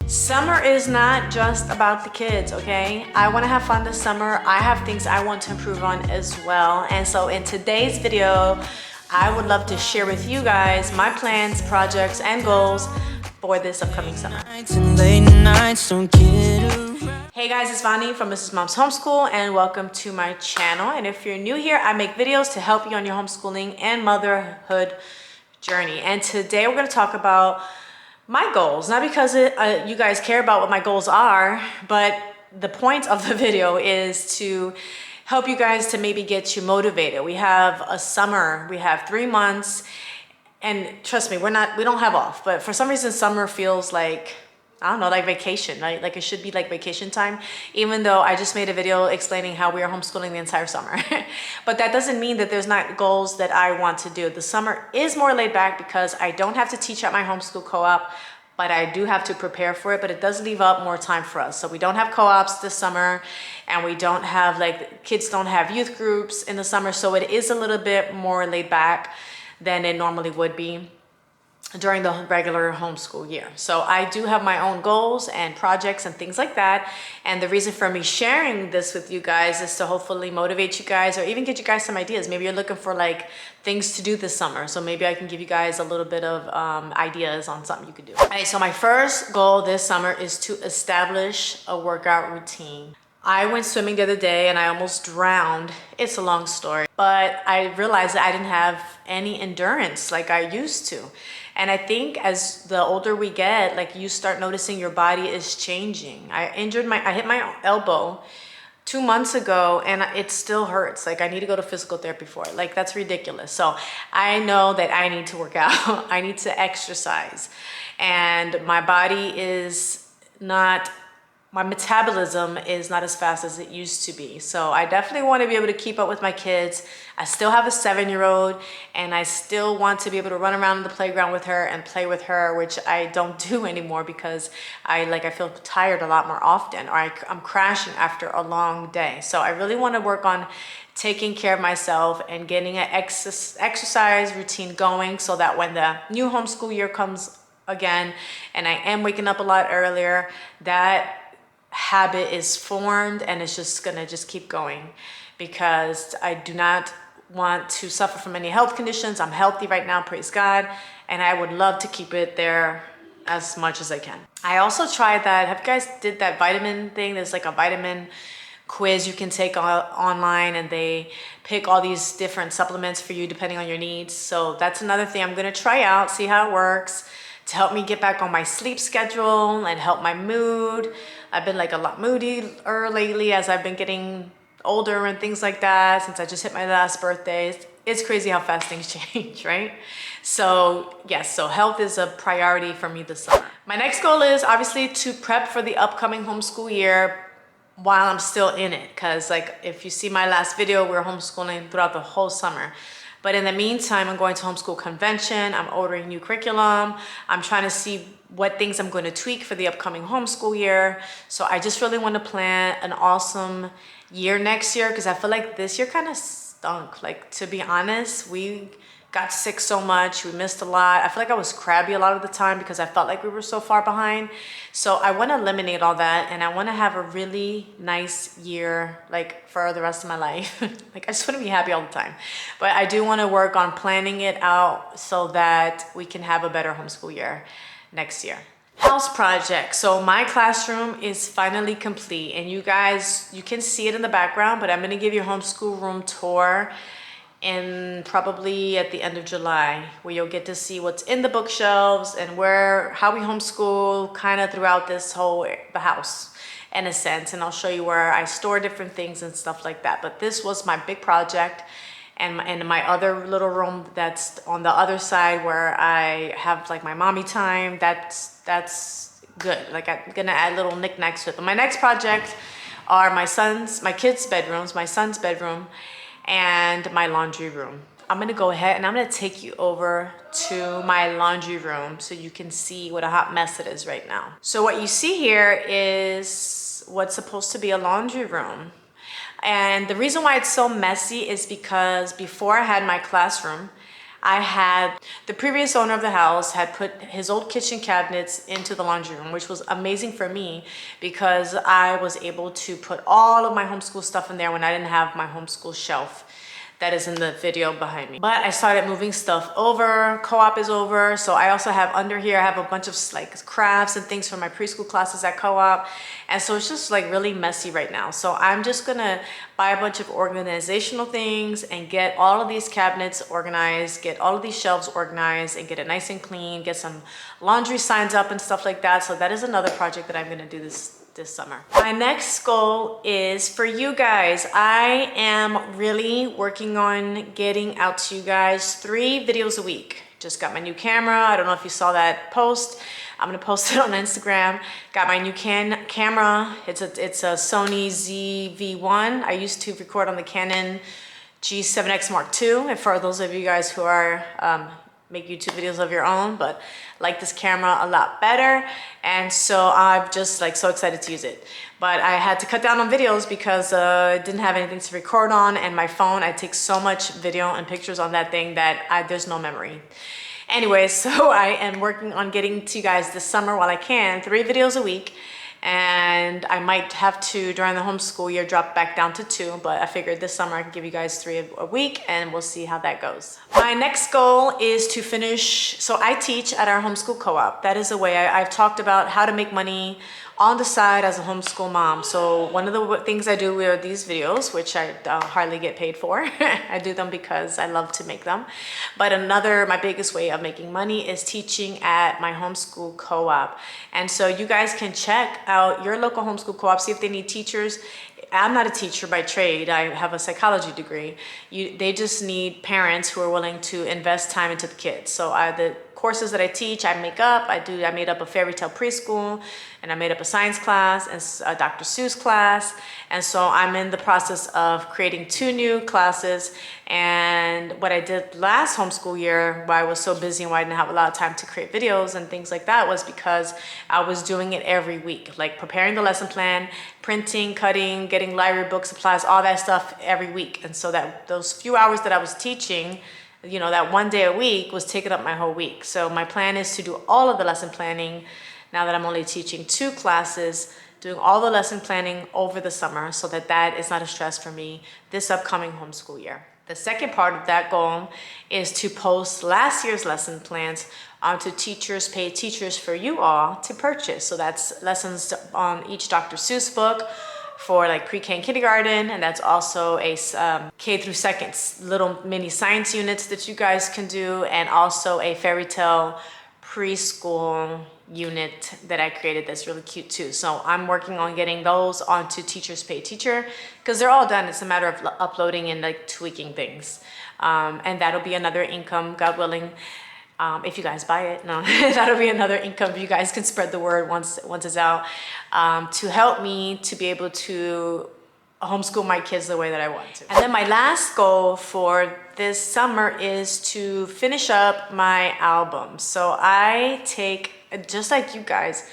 Summer is not just about the kids, okay? I want to have fun this summer. I have things I want to improve on as well. And so in today's video, I would love to share with you guys my plans, projects, and goals for this upcoming summer. Hey guys, it's Vani from Mrs. Mom's Homeschool and welcome to my channel. And if you're new here, I make videos to help you on your homeschooling and motherhood journey. And today we're going to talk about my goals, not because you guys care about what my goals are, but the point of the video is to help you guys to maybe get you motivated. We have a summer, we have 3 months, and trust me, we don't have off, but for some reason summer feels like, I don't know, like vacation, right? Like it should be like vacation time, even though I just made a video explaining how we are homeschooling the entire summer. But that doesn't mean that there's not goals that I want to do. The summer is more laid back because I don't have to teach at my homeschool co-op, but I do have to prepare for it, but it does leave up more time for us. So we don't have co-ops this summer, and we don't have, like, kids don't have youth groups in the summer, so it is a little bit more laid back than it normally would be during the regular homeschool year. So I do have my own goals and projects and things like that. And the reason for me sharing this with you guys is to hopefully motivate you guys or even get you guys some ideas. Maybe you're looking for like things to do this summer. So maybe I can give you guys a little bit of ideas on something you could do. All right, so my first goal this summer is to establish a workout routine. I went swimming the other day and I almost drowned. It's a long story, but I realized that I didn't have any endurance like I used to. And I think as the older we get, like you start noticing your body is changing. I hit my elbow 2 months ago and it still hurts. Like I need to go to physical therapy for it. Like that's ridiculous. So I know that I need to work out. I need to exercise. And my body is not, my metabolism is not as fast as it used to be. So I definitely want to be able to keep up with my kids. I still have a 7-year-old and I still want to be able to run around the playground with her and play with her, which I don't do anymore because I feel tired a lot more often, or I'm crashing after a long day. So I really want to work on taking care of myself and getting an exercise routine going so that when the new homeschool year comes again and I am waking up a lot earlier, that habit is formed and it's just gonna keep going, because I do not want to suffer from any health conditions. I'm healthy right now, praise God, and I would love to keep it there as much as I can. I also tried that, have you guys did that vitamin thing? There's like a vitamin quiz you can take online and they pick all these different supplements for you depending on your needs. So that's another thing I'm gonna try out, see how it works, to help me get back on my sleep schedule and help my mood. I've been like a lot moodier lately as I've been getting older and things like that, since I just hit my last birthday. It's crazy how fast things change, right? So yes, so health is a priority for me this summer. My next goal is obviously to prep for the upcoming homeschool year while I'm still in it. Because like if you see my last video, we're homeschooling throughout the whole summer. But in the meantime, I'm going to homeschool convention. I'm ordering new curriculum. I'm trying to see what things I'm going to tweak for the upcoming homeschool year. So I just really want to plan an awesome year next year, because I feel like this year kind of stunk. Like, to be honest, we got sick so much. We missed a lot. I feel like I was crabby a lot of the time because I felt like we were so far behind. So I want to eliminate all that, and I want to have a really nice year, like for the rest of my life. Like I just want to be happy all the time. But I do want to work on planning it out so that we can have a better homeschool year next year. House project. So my classroom is finally complete, and you guys, you can see it in the background, but I'm going to give you a homeschool room tour in probably at the end of July, where you'll get to see what's in the bookshelves and how we homeschool kind of throughout the house in a sense. And I'll show you where I store different things and stuff like that. But this was my big project, and in my other little room that's on the other side where I have like my mommy time, that's good. Like I'm gonna add little knickknacks to it. But my next project are my kids' bedrooms, my son's bedroom, and my laundry room. I'm gonna go ahead and I'm gonna take you over to my laundry room so you can see what a hot mess it is right now. So what you see here is what's supposed to be a laundry room. And the reason why it's so messy is because before I had my classroom, I had, the previous owner of the house had put his old kitchen cabinets into the laundry room, which was amazing for me because I was able to put all of my homeschool stuff in there when I didn't have my homeschool shelf. That is in the video behind me. But I started moving stuff over. Co-op is over. So I also have under here, I have a bunch of like crafts and things for my preschool classes at co-op. And so it's just like really messy right now. So I'm just gonna buy a bunch of organizational things and get all of these cabinets organized, get all of these shelves organized and get it nice and clean, get some laundry signs up and stuff like that. So that is another project that I'm gonna do this summer. My next goal is for you guys. I am really working on getting out to you guys 3 videos a week. Just got my new camera. I don't know if you saw that post. I'm gonna post it on Instagram. Got my new camera. It's a Sony ZV-1. I used to record on the Canon G7X Mark II. And for those of you guys who are make YouTube videos of your own, but like this camera a lot better. And so I'm just like so excited to use it. But I had to cut down on videos because I didn't have anything to record on, and my phone, I take so much video and pictures on that thing that there's no memory. Anyway, so I am working on getting to you guys this summer while I can, 3 videos a week. And I might have to, during the homeschool year, drop back down to 2, but I figured this summer I can give you guys 3 a week, and we'll see how that goes. My next goal is to finish, so I teach at our homeschool co-op. That is a way I've talked about how to make money on the side as a homeschool mom. So one of the things I do are these videos, which I hardly get paid for. I do them because I love to make them. But my biggest way of making money is teaching at my homeschool co-op. And so you guys can check out your local homeschool co-op, see if they need teachers. I'm not a teacher by trade. I have a psychology degree. They just need parents who are willing to invest time into the kids. So the courses that I teach, I make up. I made up a fairy tale preschool, and I made up a science class and a Dr. Seuss class. And so I'm in the process of creating 2 new classes. And what I did last homeschool year, why I was so busy and why I didn't have a lot of time to create videos and things like that, was because I was doing it every week, like preparing the lesson plan, printing, cutting, getting library book supplies, all that stuff every week. And so that those few hours that I was teaching, that 1 day a week was taking up my whole week. So my plan is to do all of the lesson planning now that I'm only teaching 2 classes, doing all the lesson planning over the summer so that is not a stress for me this upcoming homeschool year. The second part of that goal is to post last year's lesson plans onto paid teachers for you all to purchase. So that's lessons on each Dr. Seuss book for like pre-K and kindergarten, and that's also a K through 2nd little mini science units that you guys can do, and also a fairy tale preschool unit that I created that's really cute too. So I'm working on getting those onto Teachers Pay Teacher because they're all done. It's a matter of uploading and like tweaking things. And that'll be another income, God willing, if you guys buy it. No, that'll be another income. You guys can spread the word once it's out, to help me to be able to homeschool my kids the way that I want to. And then my last goal for this summer is to finish up my album. So I take, just like you guys,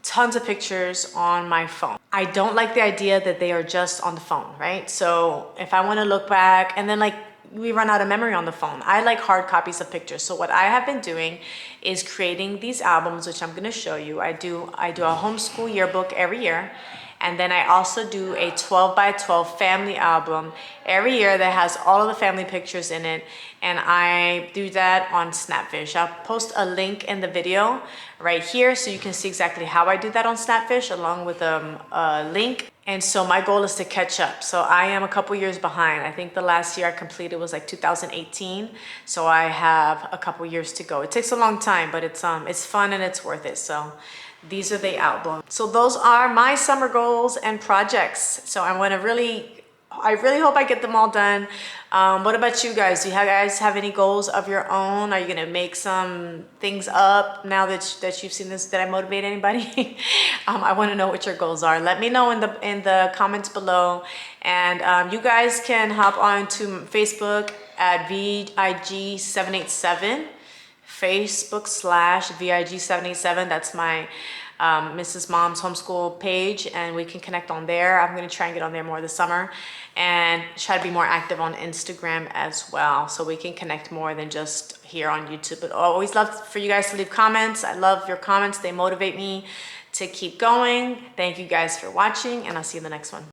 tons of pictures on my phone. I don't like the idea that they are just on the phone, right? So if I want to look back, and then like we run out of memory on the phone. I like hard copies of pictures. So what I have been doing is creating these albums, which I'm going to show you. I do a homeschool yearbook every year. And then I also do a 12 by 12 family album every year that has all of the family pictures in it. And I do that on Snapfish. I'll post a link in the video right here so you can see exactly how I do that on Snapfish, along with a link. And so my goal is to catch up. So I am a couple years behind. I think the last year I completed was like 2018. So I have a couple years to go. It takes a long time, but it's fun and it's worth it. So these are the albums. So those are my summer goals and projects. So I really hope I get them all done. What about you guys? Do you guys have any goals of your own? Are you gonna make some things up now that you've seen this? Did I motivate anybody? I wanna know what your goals are. Let me know in the comments below. And you guys can hop on to Facebook at VIG787. Facebook/VIG787. That's my Mrs. Mom's Homeschool page, and we can connect on there. I'm going to try and get on there more this summer and try to be more active on Instagram as well, so we can connect more than just here on YouTube. But I always love for you guys to leave comments. I love your comments. They motivate me to keep going. Thank you guys for watching, and I'll see you in the next one.